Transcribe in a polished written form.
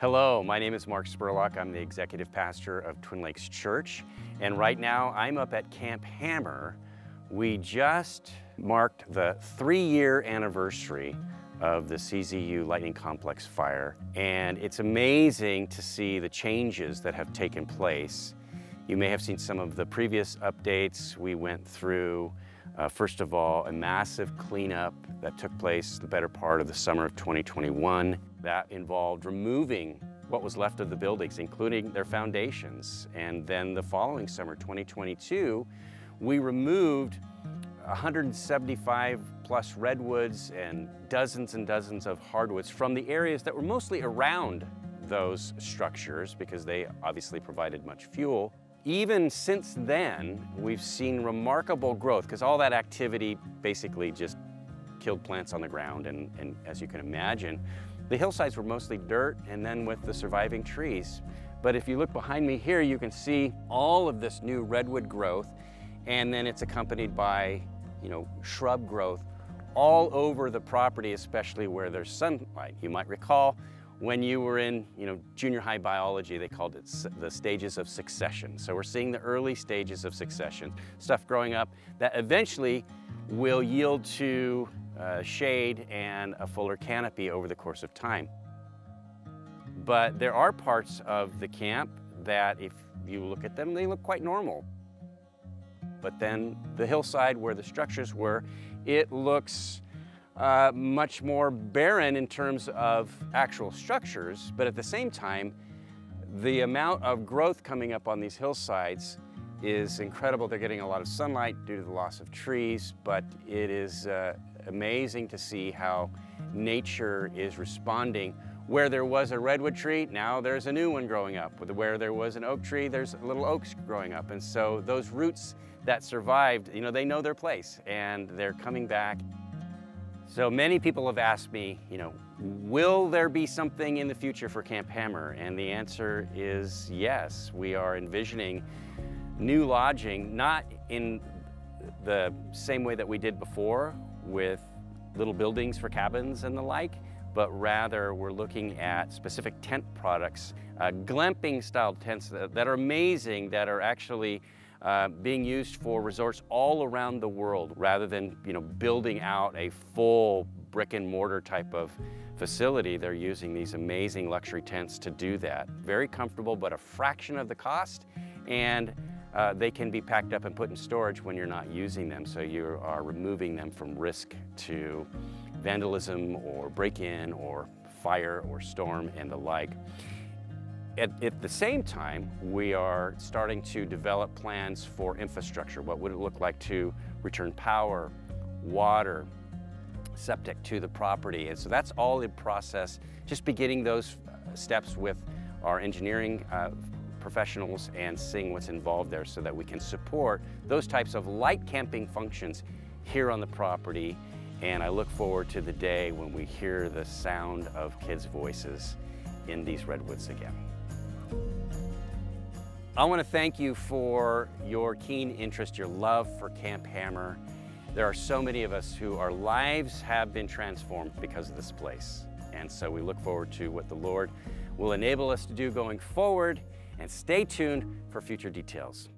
Hello, my name is Mark Spurlock. I'm the executive pastor of Twin Lakes Church, and right now I'm up at Camp Hammer. We just marked the 3-year anniversary of the CZU Lightning Complex fire, and it's amazing to see the changes that have taken place. You may have seen some of the previous updates. We went through, first of all, a massive cleanup that took place the better part of the summer of 2021. That involved removing what was left of the buildings, including their foundations. And then the following summer, 2022, we removed 175 plus redwoods and dozens of hardwoods from the areas that were mostly around those structures because they obviously provided much fuel. Even since then, we've seen remarkable growth because all that activity basically just killed plants on the ground, and as you can imagine, the hillsides were mostly dirt and then with the surviving trees. But if you look behind me here, you can see all of this new redwood growth, and then it's accompanied by, shrub growth all over the property, especially where there's sunlight. You might recall when you were in, junior high biology, they called it the stages of succession. So we're seeing the early stages of succession, stuff growing up that eventually will yield to shade and a fuller canopy over the course of time. But there are parts of the camp that if you look at them, they look quite normal. But then the hillside where the structures were, it looks much more barren in terms of actual structures, but at the same time, the amount of growth coming up on these hillsides is incredible. They're getting a lot of sunlight due to the loss of trees, but it is amazing to see how nature is responding. Where there was a redwood tree, now there's a new one growing up. Where there was an oak tree, there's little oaks growing up. And so those roots that survived, they know their place and they're coming back. So many people have asked me, will there be something in the future for Camp Hammer? And the answer is yes. We are envisioning new lodging, not in the same way that we did before with little buildings for cabins and the like, but rather we're looking at specific tent products, glamping style tents that are amazing, that are actually being used for resorts all around the world, rather than building out a full brick and mortar type of facility. They're using these amazing luxury tents to do that. Very comfortable, but a fraction of the cost, and they can be packed up and put in storage when you're not using them, so you are removing them from risk to vandalism or break-in or fire or storm and the like. At the same time, we are starting to develop plans for infrastructure. What would it look like to return power, water, septic to the property? And so that's all in process, just beginning those steps with our engineering professionals and seeing what's involved there so that we can support those types of light camping functions here on the property. And I look forward to the day when we hear the sound of kids' voices in these redwoods again. I want to thank you for your keen interest, your love for Camp Hammer. There are so many of us who our lives have been transformed because of this place. And so we look forward to what the Lord will enable us to do going forward, and stay tuned for future details.